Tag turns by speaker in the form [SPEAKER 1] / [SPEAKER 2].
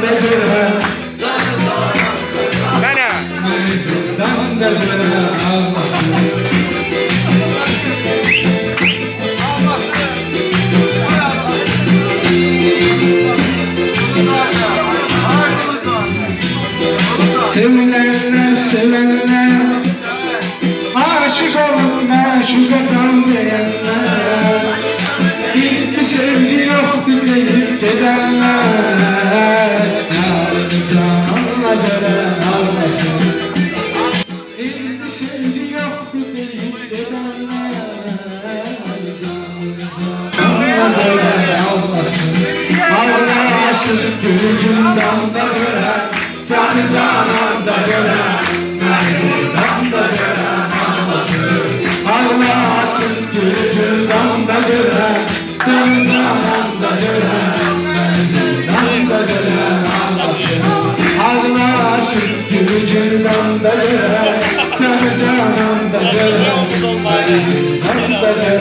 [SPEAKER 1] da gören
[SPEAKER 2] Bana.
[SPEAKER 1] Mevzudan da gören almasın. Sevilenler, sevenler, aşık olun, aşık atan diyenler, bir sevgi yoktu deyip gidenler, yarın cananla gören almasın. Bir sevgi yoktu deyip gidenler, cananla gören almasın. Allah'sız gülücünden de gören, canı canan da gören, mevzudan da gören almasın. Allah'sız gülücünden de gören, canı canan da gören, mevzudan da gören almasın. Allah'sız gülücünden de gören, canı canan da gören, mevzudan da gören.